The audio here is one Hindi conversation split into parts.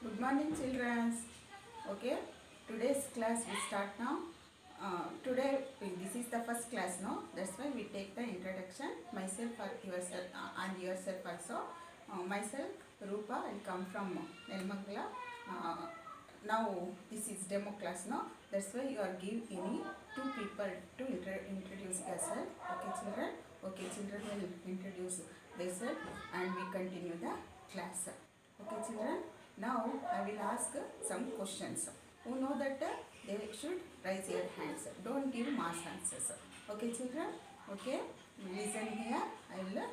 Good morning, children. Okay, today's class we start now. Today this is the first class, no? That's why we take the introduction. Myself or yourself and yourself also. Myself, Rupa. I come from Nelmangala. Now this is demo class, no? That's why you are give any two people to introduce yourself. Okay, children. Okay, children will introduce themselves and we continue the class. Okay, children. Now I will ask some questions. Who know that they should raise your hands. Don't give mass answers. Okay, children. Okay. Listen here. I will.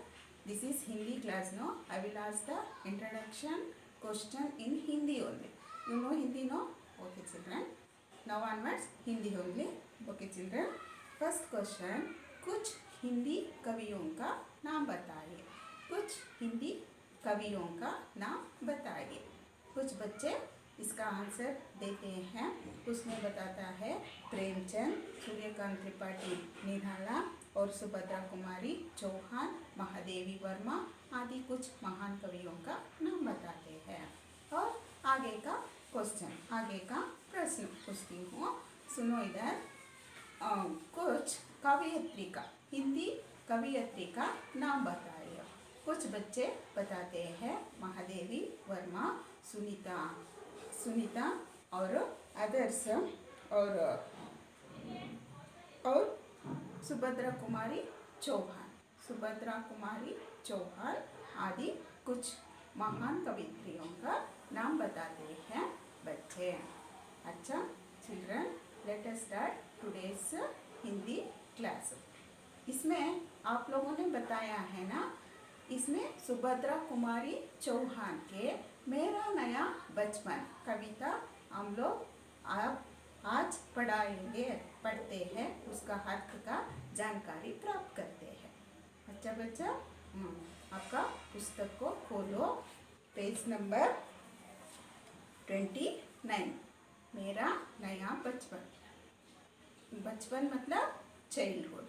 This is Hindi class. No. I will ask the introduction question in Hindi only. You know Hindi, no? Okay, children. Now onwards Hindi only. Okay, children. First question. कुछ हिंदी कवियों का नाम बताइए. कुछ हिंदी कवियों का नाम बताइए. कुछ बच्चे इसका आंसर देते हैं. कुछ में बताता है प्रेमचंद, सूर्यकांत त्रिपाठी निराला और सुभद्रा कुमारी चौहान, महादेवी वर्मा आदि कुछ महान कवियों का नाम बताते हैं. और आगे का क्वेश्चन, आगे का प्रश्न पूछती हूँ. सुनो इधर. कुछ कवयित्री का, हिंदी कवयित्री का नाम बताइए. कुछ बच्चे बताते हैं महादेवी वर्मा, सुनीता और अदर्स और सुभद्रा कुमारी चौहान आदि कुछ महान कवित्रियों का नाम बताते हैं बच्चे. अच्छा children, let us start today's Hindi class. इसमें आप लोगों ने बताया है ना, इसमें सुभद्रा कुमारी चौहान के मेरा नया बचपन कविता हम लोग आप आज पढ़ते हैं. उसका अर्थ का जानकारी प्राप्त करते हैं. अच्छा बच्चा, आपका पुस्तक को खोलो. Page number 29. मेरा नया बचपन. बचपन मतलब चाइल्डहुड.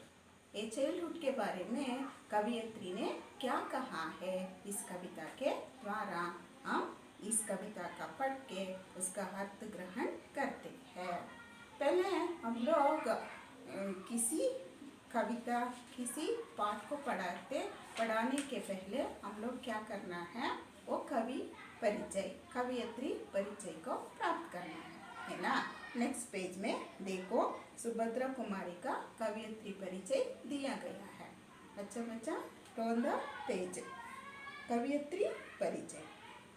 ये चाइल्डहुड के बारे में कवयित्री ने क्या कहा है, इस कविता के द्वारा हम इस कविता का पढ़ के उसका अर्थ ग्रहण करते हैं. पहले हम लोग किसी कविता, किसी पाठ को पढ़ाने के पहले हम लोग क्या करना है, वो कवयित्री परिचय को प्राप्त करना है ना. नेक्स्ट पेज में देखो, सुभद्रा कुमारी का कवयित्री परिचय दिया गया है. अच्छा बच्चा, टर्न द पेज. कवयित्री परिचय.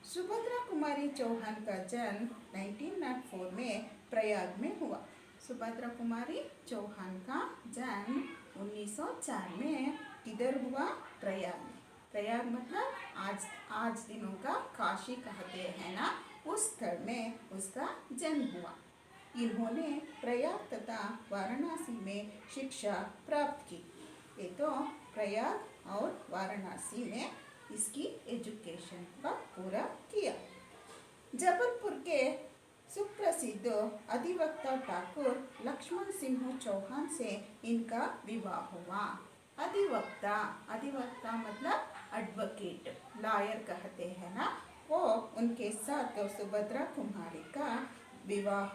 सुभद्रा कुमारी चौहान का जन्म 1904 में प्रयाग में हुआ. सुभद्रा कुमारी चौहान का जन्म 1904 में किधर हुआ? प्रयाग में. प्रयाग मतलब आज दिनों का काशी कहते हैं ना, उस स्थल में उसका जन्म हुआ. इन्होंने प्रयाग तथा वाराणसी में शिक्षा प्राप्त की. ये तो प्रयाग और वाराणसी में इसकी एजुकेशन का पूरा किया. जबलपुर के सुप्रसिद्ध अधिवक्ता ठाकुर लक्ष्मण सिंह चौहान से इनका विवाह हुआ. अधिवक्ता मतलब एडवोकेट, लॉयर कहते हैं ना, वो उनके साथ सुभद्रा कुमारी का विवाह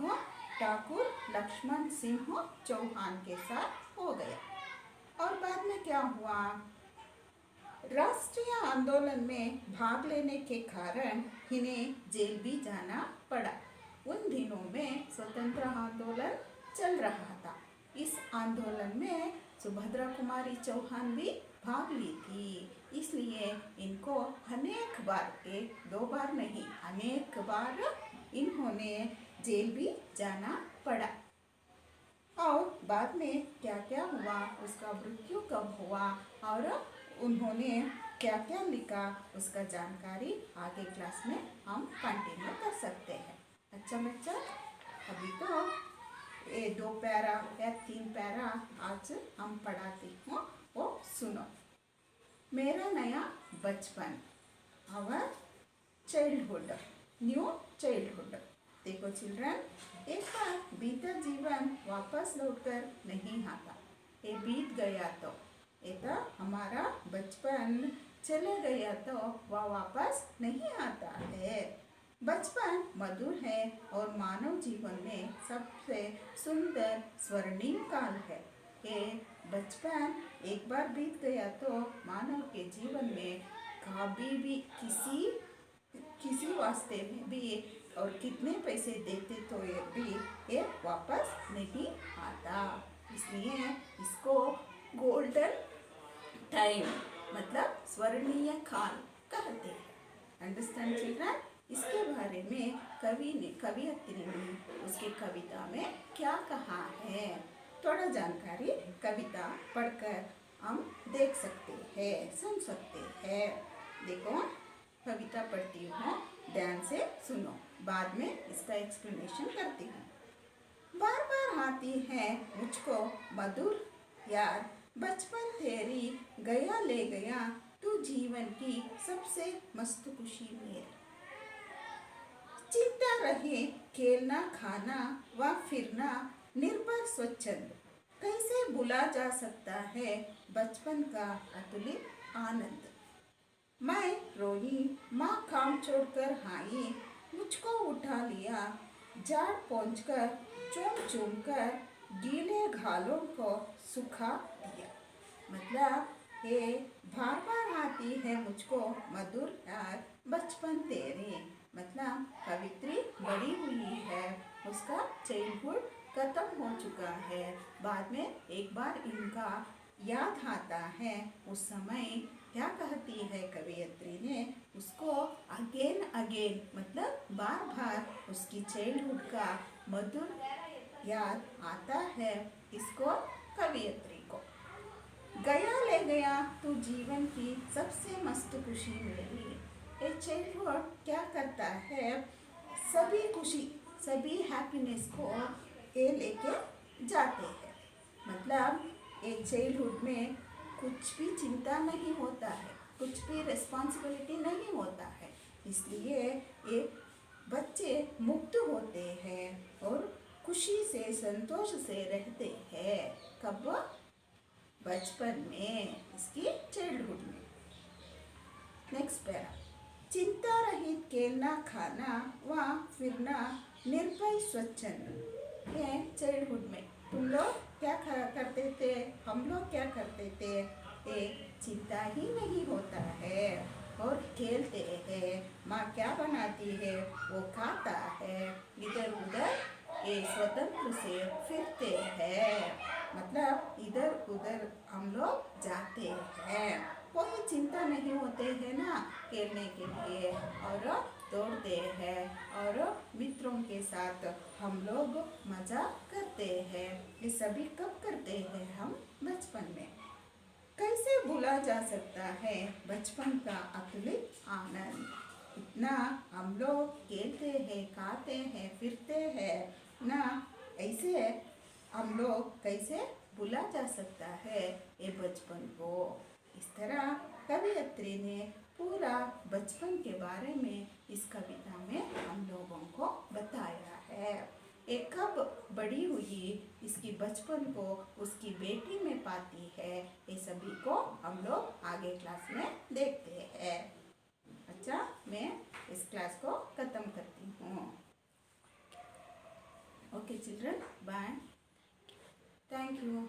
ठाकुर लक्ष्मण सिंह चौहान के साथ हो गया. और बाद में क्या हुआ? राष्ट्रीय आंदोलन में भाग लेने के कारण इन्हें जेल भी जाना पड़ा. उन दिनों में स्वतंत्र आंदोलन चल रहा था. इस आंदोलन में सुभद्रा कुमारी चौहान भी भाग ली थी. इसलिए इनको अनेक बार, एक दो बार नहीं, अनेक बार इन्होंने जेल भी जाना पड़ा. और बाद में क्या क्या हुआ, उसका मृत्यु कब हुआ और उन्होंने क्या क्या लिखा, उसका जानकारी आगे क्लास में हम कंटिन्यू कर सकते हैं. अच्छा बच्चा, अभी तो ये 2 पैरा या 3 पैरा आज हम पढ़ाती हूँ, वो सुनो. मेरा नया बचपन, आवर चाइल्डहुड, न्यू चाइल्डहुड. देखो चिल्ड्रन, एक बार बीता जीवन वापस लौटकर नहीं आता. ये बीत गया तो, ये तो हमारा बचपन चले गया तो वह वापस नहीं आता है. बचपन मधुर है और मानव जीवन में सबसे सुंदर स्वर्णिम काल है। ये बचपन एक बार बीत गया तो मानव के जीवन में कभी भी किसी वास्ते में भी और कितने पैसे देते तो ये भी ये वापस नहीं आता। इसलिए इसको गोल्डन टाइम मतलब स्वर्णीय काल कहते हैं। Understand children? इसके बारे में कवियत्री ने उसके कविता में क्या कहा है, थोड़ा जानकारी कविता पढ़कर हम देख सकते हैं, सुन सकते हैं। देखो कविता पढ़ती हूँ, ध्यान से सुनो, बाद में इसका एक्सप्लेनेशन करती हूँ। बार बार आती है मुझको मधुर याद, बचपन तेरी गया ले गया, तू जीवन की सबसे मस्त खुशी मेरी। चिंता रहे खेलना खाना व फिरना, निर्भर स्वच्छंद, कैसे भुला जा सकता है बचपन का अतुलित आनंद। मैं रोई, माँ काम छोड़कर आई, मुझको उठा लिया, झाड़ पहुँचकर चूम चूम कर गीले घालों को सुखा दिया। मतलब ये बार बार आती है मुझको मधुर याद, बचपन तेरी। मतलब कवित्री बड़ी हुई है, उसका चाइल्डहुड खत्म हो चुका है, बाद में एक बार इनका याद आता है। उस समय क्या कहती है कवियत्री ने, उसको अगेन अगेन मतलब बार बार उसकी चाइल्डहुड का मधुर याद आता है इसको, कवियत्री को। गया ले गया तू जीवन की सबसे मस्त खुशी मेरी। ये चाइल्डहुड क्या करता है, सभी खुशी सभी हैप्पीनेस को ये लेके जाते हैं। मतलब एक चाइल्डहुड में कुछ भी चिंता नहीं होता है, कुछ भी रिस्पॉन्सिबिलिटी नहीं होता है, इसलिए ये बच्चे मुक्त होते हैं और खुशी से संतोष से रहते हैं। कब? बचपन में, इसकी चाइल्डहुड में। नेक्स्ट पैरा, चिंता रहित खेलना खाना व फिरना, निर्भय स्वच्छंद। ये चाइल्डहुड में तुम लोग क्या करते थे, हम लोग क्या करते थे, एक चिंता ही नहीं होता है और खेलते हैं। माँ क्या बनाती है वो खाता है, इधर उधर ये स्वतंत्र से फिरते हैं। मतलब इधर उधर हम लोग जाते हैं, कोई चिंता नहीं होते हैं ना खेलने के लिए, और दौड़ते हैं और मित्रों के साथ हम लोग मज़ा करते हैं। ये सभी कब करते हैं हम? बचपन में। कैसे भूला जा सकता है बचपन का अतुलित आनंद। इतना हम लोग खेलते हैं, खाते हैं, फिरते हैं ना, ऐसे हम लोग कैसे भूला जा सकता है ये बचपन को। इस तरह कवियत्री ने पूरा बचपन के बारे में इस कविता में हम लोगों को बताया है। एक कब बड़ी हुई, इसकी बचपन को उसकी बेटी में पाती है, ये सभी को हम लोग आगे क्लास में देखते हैं। अच्छा, मैं इस क्लास को ख़त्म करती हूँ। Okay children, bye, thank you.